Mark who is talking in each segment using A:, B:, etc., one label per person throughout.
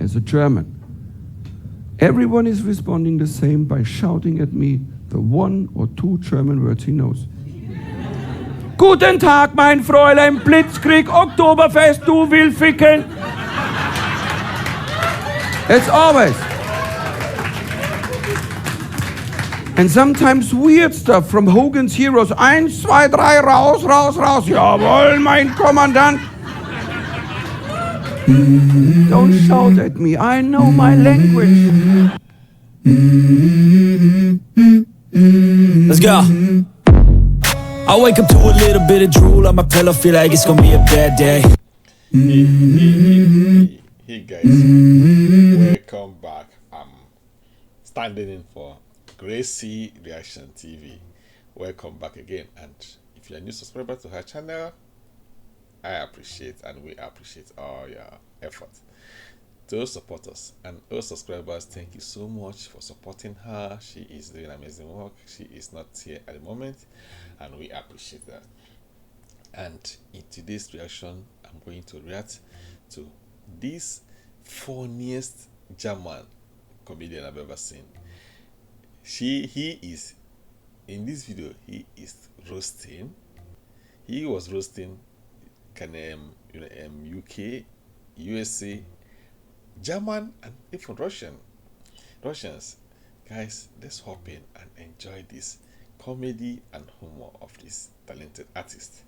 A: as a German. Everyone is responding the same by shouting at me the 1 or 2 German words he knows. Guten Tag, mein Fräulein, Blitzkrieg, Oktoberfest, du will ficken. It's always. And sometimes weird stuff from Hogan's Heroes. 1, 2, 3, raus, raus, raus. Jawohl, mein Kommandant. Don't shout at me. I know my language.
B: Let's go. I wake up to a little bit of drool on my pillow, feel like it's gonna be a bad day.
C: Hey guys, welcome back. I'm standing in for Gracie Reaction TV. Welcome back again, and if you're a new subscriber to her channel, I appreciate and we appreciate all your effort. To all supporters and all subscribers, thank you so much for supporting her. She is doing amazing work. She is not here at the moment, and we appreciate that. And in today's reaction, I'm going to react to this funniest German comedian I've ever seen. He is in this video. He is roasting. He was roasting UK, USA, German, and even Russians. Guys, let's hop in and enjoy this comedy and humor of this talented artist.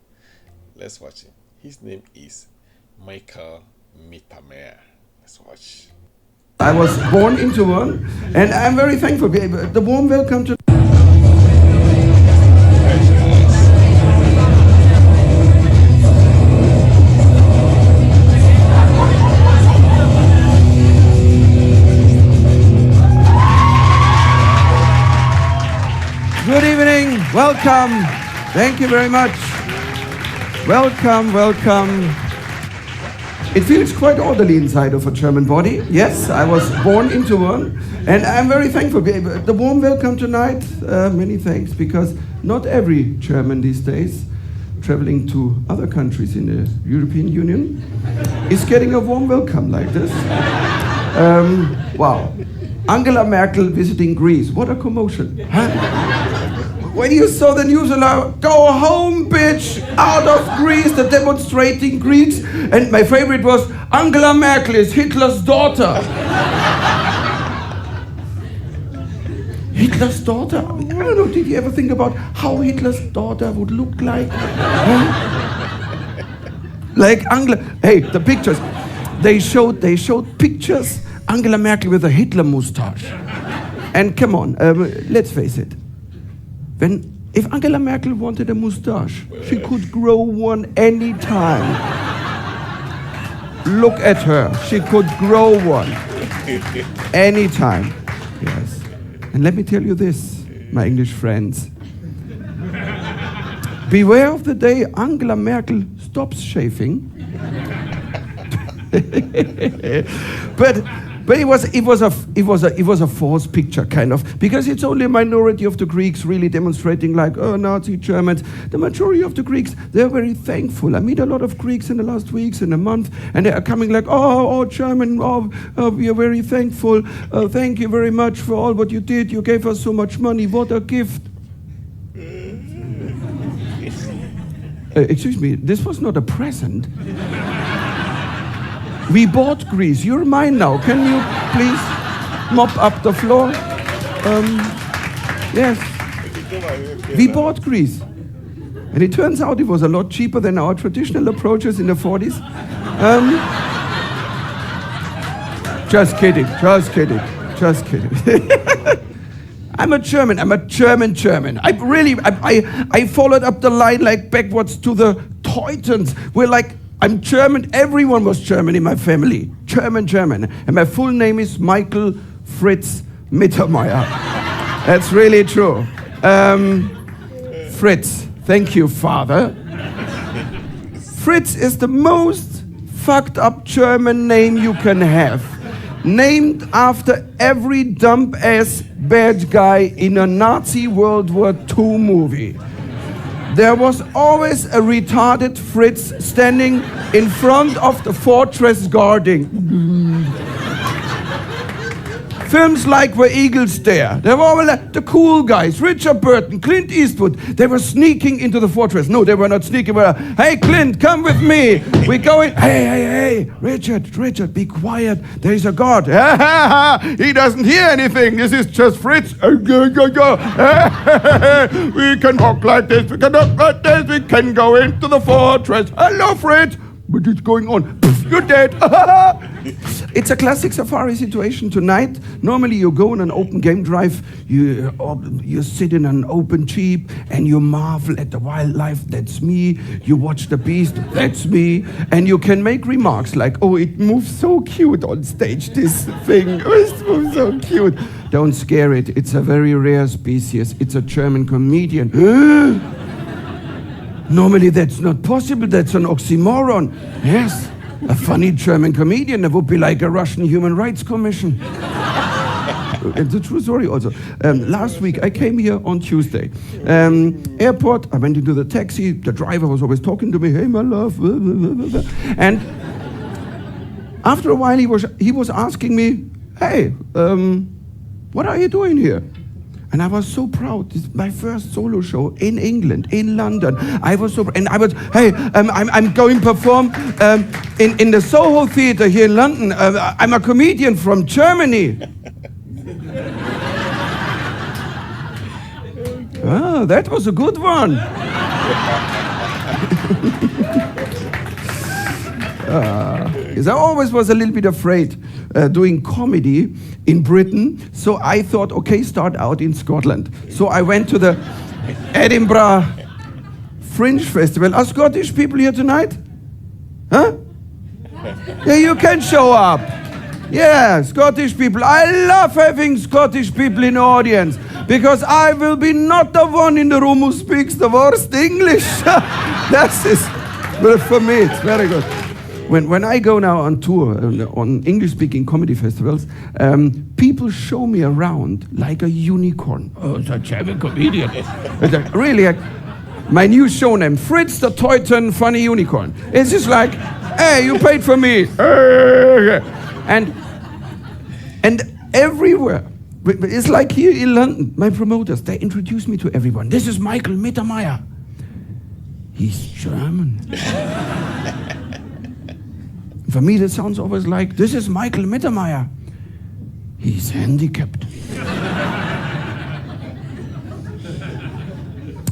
C: Let's watch him. His name is Mittermeier. Let's watch.
A: I was born into one, and I'm very thankful. The warm welcome to... Good evening, welcome, thank you very much. Welcome, welcome. It feels quite orderly inside of a German body. Yes, I was born into one, and I'm very thankful. The warm welcome tonight, many thanks, because not every German these days traveling to other countries in the European Union is getting a warm welcome like this. Wow. Angela Merkel visiting Greece. What a commotion. Huh? When you saw the news alert, go home, bitch, out of Greece, the demonstrating Greeks. And my favorite was, Angela Merkel is Hitler's daughter. Hitler's daughter? I don't know, did you ever think about how Hitler's daughter would look like? Huh? Like Angela, hey, the pictures. They showed pictures, Angela Merkel with a Hitler mustache. And come on, let's face it. If Angela Merkel wanted a mustache, she could grow one any time. Look at her, she could grow one any time. Yes. And let me tell you this, my English friends. Beware of the day Angela Merkel stops shaving. But it was a false picture, kind of, because it's only a minority of the Greeks really demonstrating like, oh, Nazi Germans. The majority of the Greeks, they're very thankful. I meet a lot of Greeks in the last weeks and a month, and they are coming like, oh, German, we are very thankful. Thank you very much for all what you did. You gave us so much money. What a gift. Excuse me, this was not a present. We bought Greece. You're mine now. Can you please mop up the floor? Yes. We bought Greece. And it turns out it was a lot cheaper than our traditional approaches in the 40s. Just kidding. I'm a German. I followed up the line like backwards to the Teutons. We're like, I'm German. Everyone was German in my family. German. And my full name is Michael Fritz Mittermeier. That's really true. Fritz. Thank you, father. Fritz is the most fucked up German name you can have. Named after every dump-ass bad guy in a Nazi World War II movie. There was always a retarded Fritz standing in front of the fortress guarding. Films like Where Eagles Dare. They were all like the cool guys. Richard Burton, Clint Eastwood. They were sneaking into the fortress. No, they were not sneaking. They were, hey, Clint, come with me. We're going, hey, Richard, be quiet. There is a guard. He doesn't hear anything. This is just Fritz. We can walk like this. We can walk like this. We can go into the fortress. Hello, Fritz. What is going on? You're dead. It's a classic safari situation tonight. Normally you go on an open game drive, you sit in an open jeep and you marvel at the wildlife, that's me. You watch the beast, that's me. And you can make remarks like, oh, it moves so cute on stage, this thing. Oh, it moves so cute. Don't scare it. It's a very rare species. It's a German comedian. Normally that's not possible, that's an oxymoron. Yes, a funny German comedian, that would be like a Russian Human Rights Commission. It's a true story also. Last week, I came here on Tuesday. Airport, I went into the taxi, the driver was always talking to me, hey my love, and after a while he was asking me, hey, what are you doing here? And I was so proud. This is my first solo show in England, in London. I was so, and I was, hey, I'm going to perform in the Soho Theatre here in London. I'm a comedian from Germany. Ah, that was a good one. Because I always was a little bit afraid doing comedy in Britain, so I thought, okay, start out in Scotland. So I went to the Edinburgh Fringe Festival. Are Scottish people here tonight? Huh? Yeah, you can show up. Yeah, Scottish people. I love having Scottish people in the audience because I will be not the one in the room who speaks the worst English. That's it. But for me, it's very good. When I go now on tour, on English-speaking comedy festivals, people show me around like a unicorn. Oh, it's a German comedian. Really, my new show name, Fritz the Teuton Funny Unicorn. It's just like, hey, you paid for me. And everywhere. It's like here in London, my promoters, they introduce me to everyone. This is Michael Mittermeier. He's German. For me, that sounds always like, this is Michael Mittermeier. He's handicapped.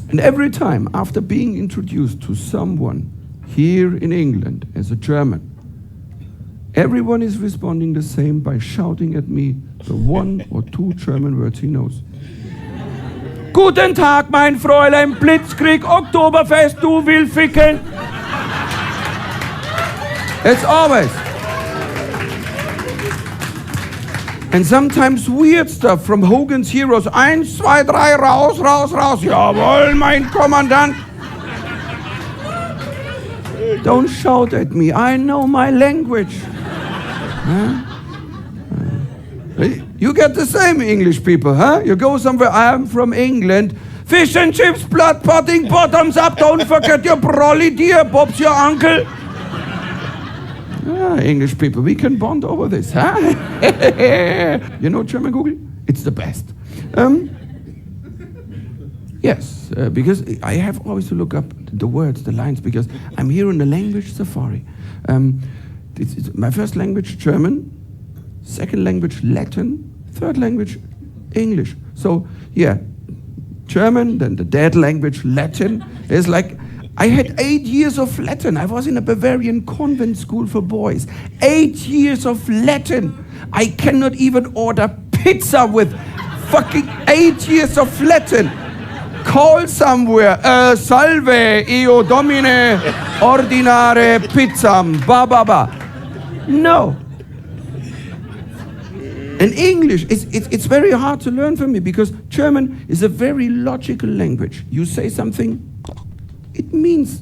A: And every time, after being introduced to someone here in England as a German, everyone is responding the same by shouting at me the one or two German words he knows. Guten Tag, mein Fräulein, Blitzkrieg, Oktoberfest, du will ficken. It's always. And sometimes weird stuff from Hogan's Heroes. 1, 2, 3, raus, raus, raus. Jawohl, mein Kommandant. Don't shout at me. I know my language. Huh? You get the same English people, huh? You go somewhere, I'm from England. Fish and chips, blood potting, bottoms up. Don't forget your brolly dear. Bob's your uncle. English people, we can bond over this, huh? You know German Google? It's the best. Yes, because I have always to look up the words, the lines, because I'm here in the language safari. It's my first language, German. Second language, Latin. Third language, English. So, yeah, German, then the dead language, Latin. It's like, I had 8 years of Latin. I was in a Bavarian convent school for boys. 8 years of Latin. I cannot even order pizza with fucking 8 years of Latin. Call somewhere, salve, io domine, ordinare pizzam, ba ba ba. No. And English, it's very hard to learn for me because German is a very logical language. You say something, it means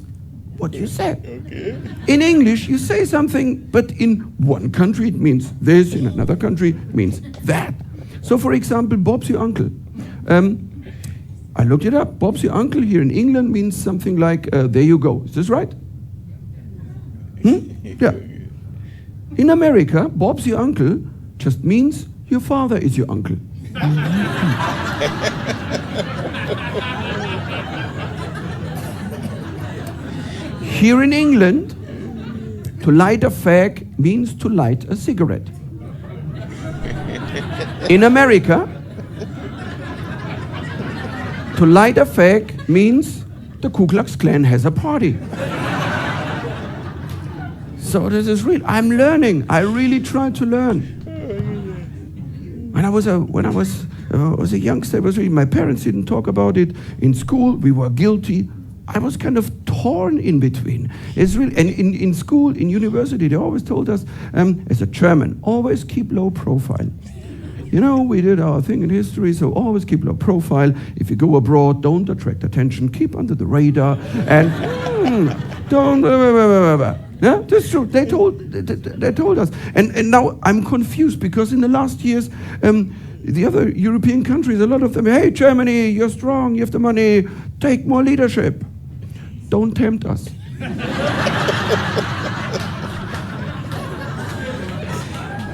A: what you said. Okay. In English, you say something, but in one country it means this, in another country it means that. So for example, Bob's your uncle. I looked it up. Bob's your uncle here in England means something like, there you go. Is this right? Yeah. In America, Bob's your uncle just means Your father is your uncle. Here in England, to light a fag means to light a cigarette. In America, to light a fag means the Ku Klux Klan has a party. So this is real. I'm learning. I really try to learn. When I was a youngster, it was really, my parents didn't talk about it. In school, we were guilty. I was kind of torn in between. It's really, and in school, in university, they always told us, as a German, always keep low profile. You know, we did our thing in history, so always keep low profile. If you go abroad, don't attract attention, keep under the radar, and don't. Yeah, that's true. They told us, and now I'm confused because in the last years, the other European countries, a lot of them, hey, Germany, you're strong, you have the money, take more leadership. Don't tempt us.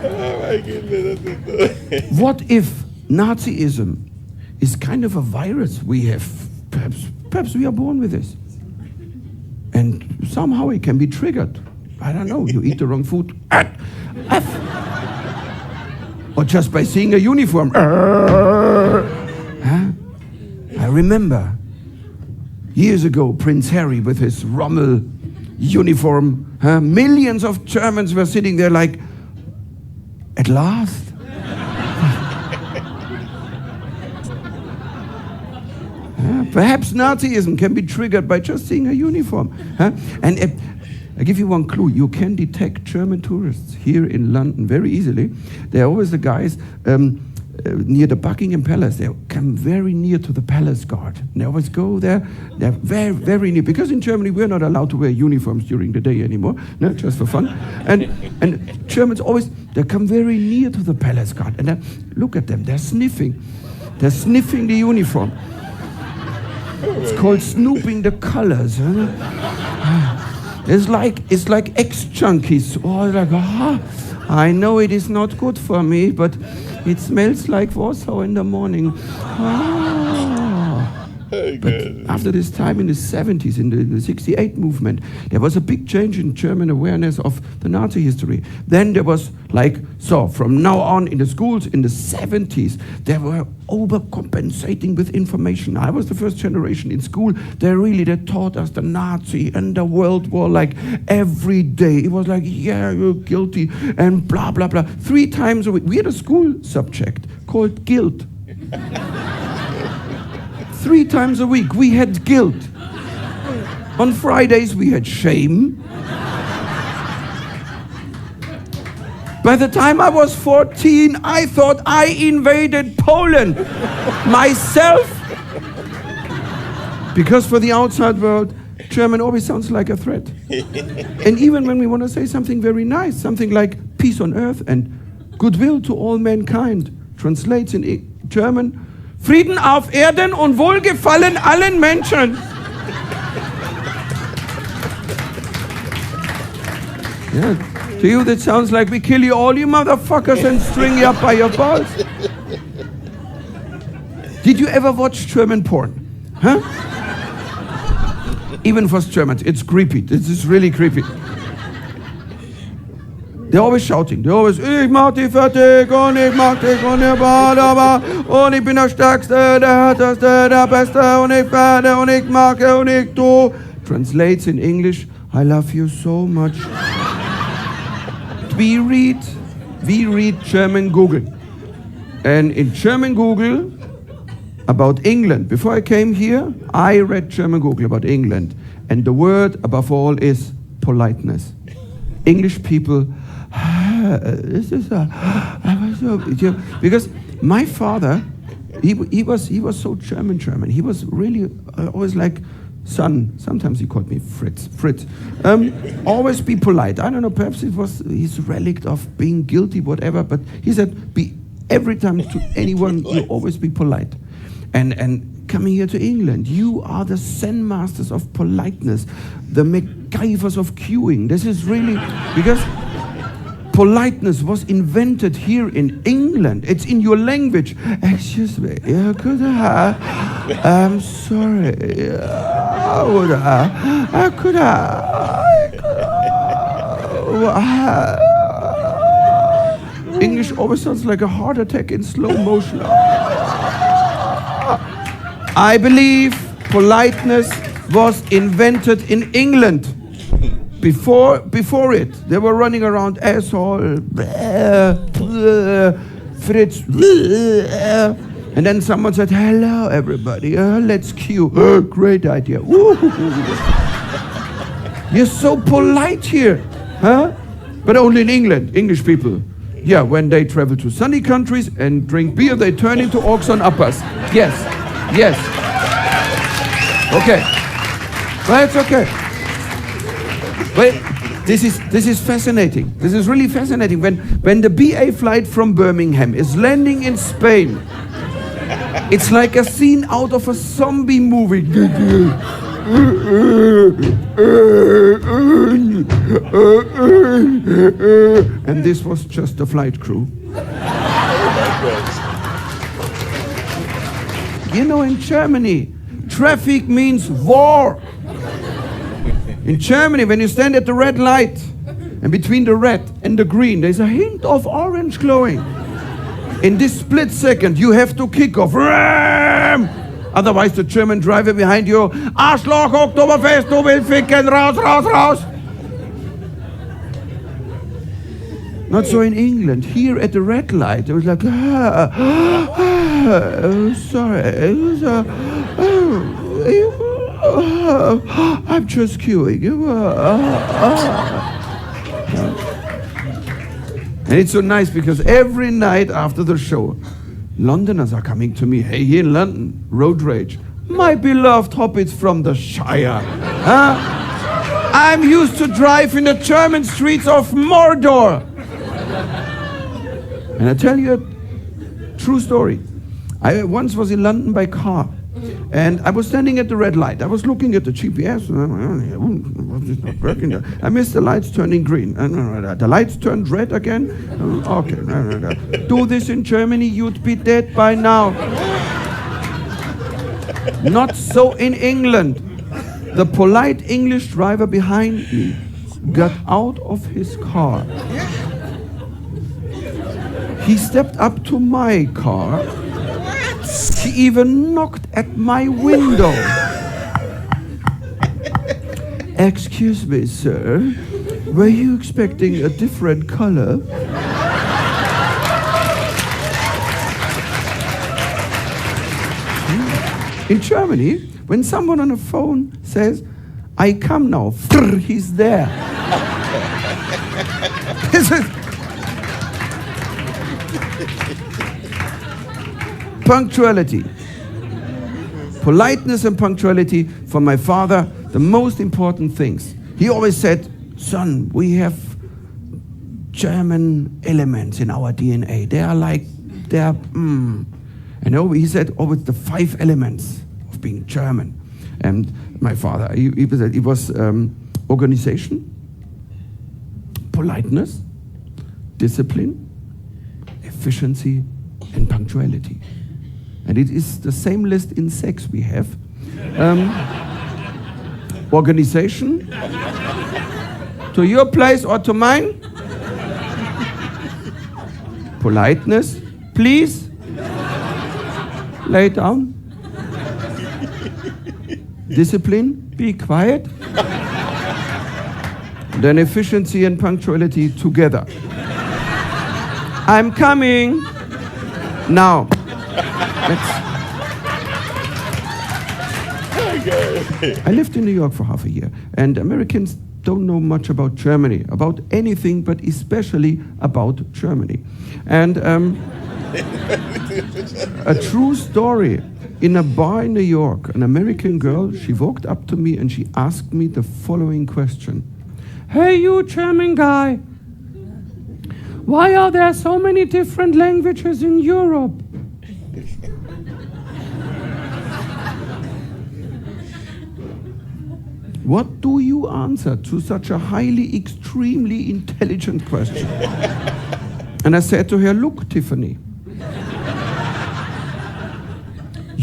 C: Oh my goodness.
A: What if Nazism is kind of a virus we have? Perhaps we are born with this. And somehow it can be triggered. I don't know, you eat the wrong food. Or just by seeing a uniform. Huh? I remember years ago, Prince Harry with his Rommel uniform. Millions of Germans were sitting there like, at last? Perhaps Nazism can be triggered by just seeing a uniform. And I give you one clue. You can detect German tourists here in London very easily. They're always the guys near the Buckingham Palace. They come very near to the palace guard. And they always go there. They're very, very near. Because in Germany, we're not allowed to wear uniforms during the day anymore, no, just for fun. And Germans always, they come very near to the palace guard. And look at them, they're sniffing. They're sniffing the uniform. It's called snooping the colors. It's like ex-junkies. Oh, like, I know it is not good for me, but it smells like Warsaw in the morning. But after this time in the 70s, in the 68 movement, there was a big change in German awareness of the Nazi history. Then there was from now on in the schools in the 70s, they were overcompensating with information. I was the first generation in school. They taught us the Nazi and the World War like every day. It was like, yeah, you're guilty and blah, blah, blah. 3 times a week. We had a school subject called guilt. 3 times a week we had guilt. On Fridays we had shame. By the time I was 14, I thought I invaded Poland myself. Because for the outside world, German always sounds like a threat. And even when we want to say something very nice, something like peace on earth and goodwill to all mankind, translates in German, Frieden auf Erden und Wohlgefallen allen Menschen. Yeah. To you that sounds like we kill you all, you motherfuckers, and string you up by your balls. Did you ever watch German porn? Huh? Even for Germans, it's creepy. This is really creepy. They're always shouting. They're always, ich mach dich fertig und ich mach dich und ich warte und ich bin der Stärkste, der Härteste, der Beste und ich werde und ich mag und ich tu. Translates in English, I love you so much. We read German Google. And in German Google, about England, before I came here, I read German Google about England. And the word above all is politeness. English people, because my father, he was so German. He was really always like, son, sometimes he called me Fritz. Always be polite. I don't know, perhaps it was his relic of being guilty, whatever, but he said, be every time to anyone, you always be polite. And coming here to England, you are the Zen masters of politeness, the MacGyvers of queuing. This is really, because politeness was invented here in England. England. It's in your language. Excuse me. Could I? I'm sorry. Could I? English always sounds like a heart attack in slow motion. I believe politeness was invented in England. Before it, they were running around asshole, Fritz, and then someone said, hello everybody, let's queue. Great idea. You're so polite here, huh? But only in England, English people. Yeah, when they travel to sunny countries and drink beer, they turn into orcs on uppers. Yes. Okay. Well, it's okay. Well, this is fascinating. This is really fascinating. When the BA flight from Birmingham is landing in Spain, it's like a scene out of a zombie movie. And this was just the flight crew. You know, in Germany, traffic means war. In Germany, when you stand at the red light, and between the red and the green, there's a hint of orange glowing. In this split second, you have to kick off. Ram! Otherwise, the German driver behind you, Arschloch, Oktoberfest, du willst ficken, raus, raus, raus. Not so in England. Here at the red light, it was like, sorry. I'm just queuing. And it's so nice because every night after the show, Londoners are coming to me. Hey, here in London, road rage. My beloved hobbits from the Shire. I'm used to drive in the German streets of Mordor. And I tell you a true story. I once was in London by car. And I was standing at the red light. I was looking at the GPS. It's not working. I missed the lights turning green. The lights turned red again. Okay. Do this in Germany, you'd be dead by now. Not so in England. The polite English driver behind me got out of his car. He stepped up to my car. He even knocked at my window. Excuse me, sir. Were you expecting a different color? In Germany, when someone on a phone says, I come now, he's there. Punctuality. Politeness and punctuality for my father, the most important things. He always said, son, we have German elements in our DNA. And he said, it's the 5 elements of being German. And my father, he was organization, politeness, discipline, efficiency, and punctuality. And it is the same list in sex we have. Organization, to your place or to mine. Politeness, please. Lay down. Discipline, be quiet. Then efficiency and punctuality together. I'm coming. Now. I lived in New York for half a year, and Americans don't know much about Germany, about anything, but especially about Germany. And a true story. In a bar in New York, an American girl, she walked up to me and she asked me the following question. Hey, you German guy, why are there so many different languages in Europe? What do you answer to such a extremely intelligent question? And I said to her, look, Tiffany,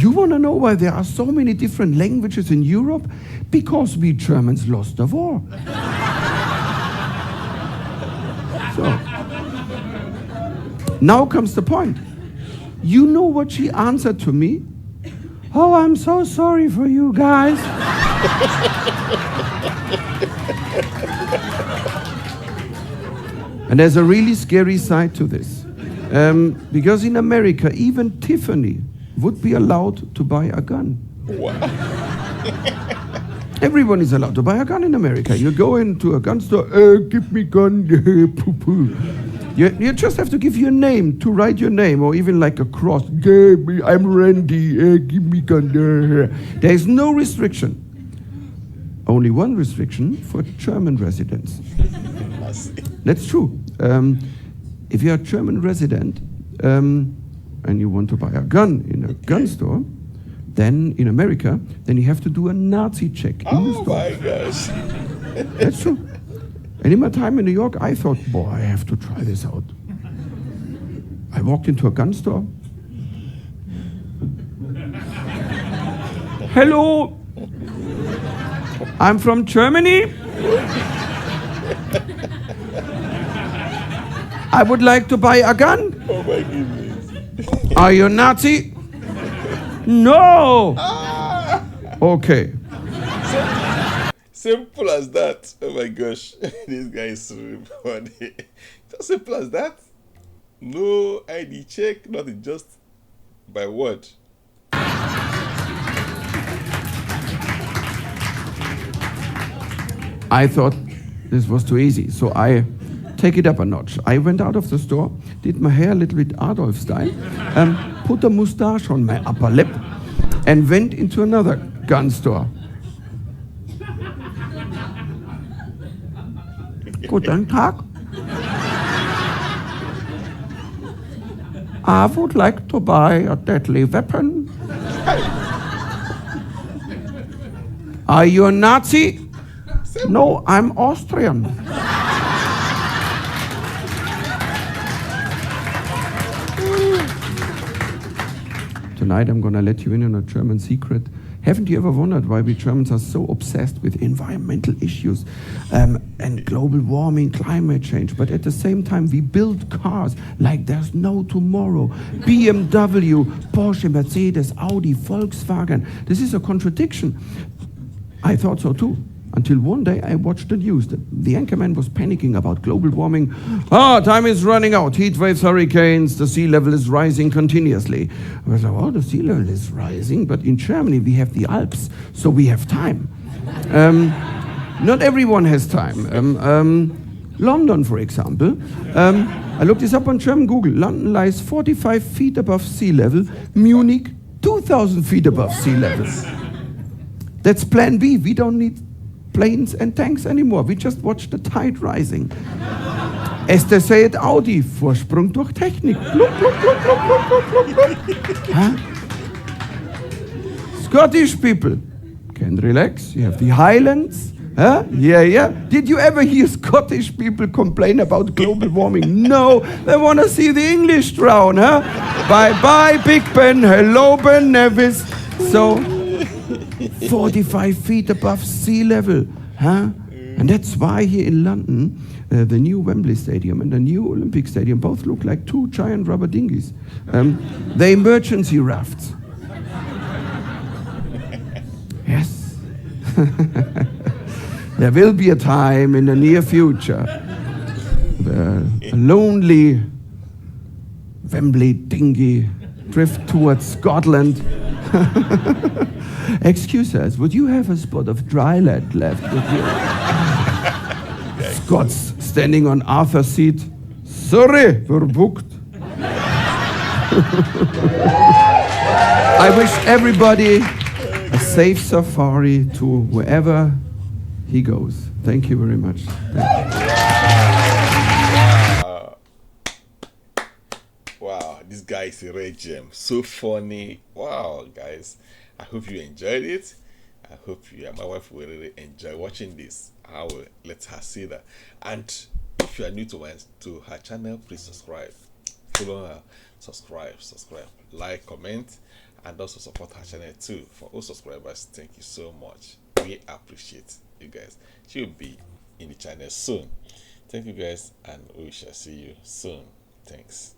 A: You want to know why there are so many different languages in Europe? Because we Germans lost the war. So, now comes the point. You know what she answered to me? Oh, I'm so sorry for you guys. And there's a really scary side to this. Because in America, even Tiffany would be allowed to buy a gun.
C: Wow.
A: Everyone is allowed to buy a gun in America. You go into a gun store, give me gun, poo-poo. You just have to give your name, to write your name, or even like a cross. I'm Randy, give me gun. There is no restriction. Only one restriction for German residents. That's true. If you're a German resident and you want to buy a gun in a gun store, then in America, then you have to do a Nazi check in the store. Oh my gosh. That's true. And in my time in New York, I thought, boy, I have to try this out. I walked into a gun store. Hello, I'm from Germany. I would like to buy a gun.
C: Oh my goodness.
A: Are you Nazi? No. Okay.
C: Simple as that. Oh my gosh. This guy is really funny. Just simple as that. No ID check, nothing, just by word.
A: I thought this was too easy, so I take it up a notch. I went out of the store, did my hair a little bit Adolf style, put a mustache on my upper lip, and went into another gun store. Guten Tag. I would like to buy a deadly weapon. Are you a Nazi? No, I'm Austrian. Tonight I'm gonna let you in on a German secret. Haven't you ever wondered why we Germans are so obsessed with environmental issues and global warming, climate change, but at the same time we build cars like there's no tomorrow. BMW, Porsche, Mercedes, Audi, Volkswagen. This is a contradiction. I thought so too. Until one day I watched the news. The anchorman was panicking about global warming. Time is running out. Heat waves, hurricanes, the sea level is rising continuously. I was like, oh, the sea level is rising, but in Germany we have the Alps, so we have time. Not everyone has time. London, for example. I looked this up on German Google. London lies 45 feet above sea level. Munich, 2,000 feet above sea level. That's plan B. We don't need planes and tanks anymore. We just watch the tide rising. As they say at Audi, Vorsprung durch Technik. Blub, blub, blub, blub, blub, blub, blub. Huh? Scottish people can relax. You have the Highlands. Huh? Yeah. Did you ever hear Scottish people complain about global warming? No, they want to see the English drown. Huh? Bye-bye, Big Ben. Hello, Ben Nevis. So, 45 feet above sea level, huh? And that's why here in London, the new Wembley Stadium and the new Olympic Stadium both look like two giant rubber dinghies. They're emergency rafts. Yes. There will be a time in the near future where a lonely Wembley dinghy drift towards Scotland. Excuse us, would you have a spot of dry land left with you? Scots standing on Arthur's seat. Sorry, we're booked. I wish everybody a safe safari to wherever he goes. Thank you very much.
C: Wow, this guy is a rare gem. So funny. Wow, guys. I hope you enjoyed it. I hope you and my wife will really enjoy watching this. I will let her see that. And if you are new to her channel, please subscribe. Follow her. Subscribe. Like, comment. and also support her channel too. For all subscribers, thank you so much. We appreciate you guys. She'll be in the channel soon. Thank you guys, and we shall see you soon. Thanks.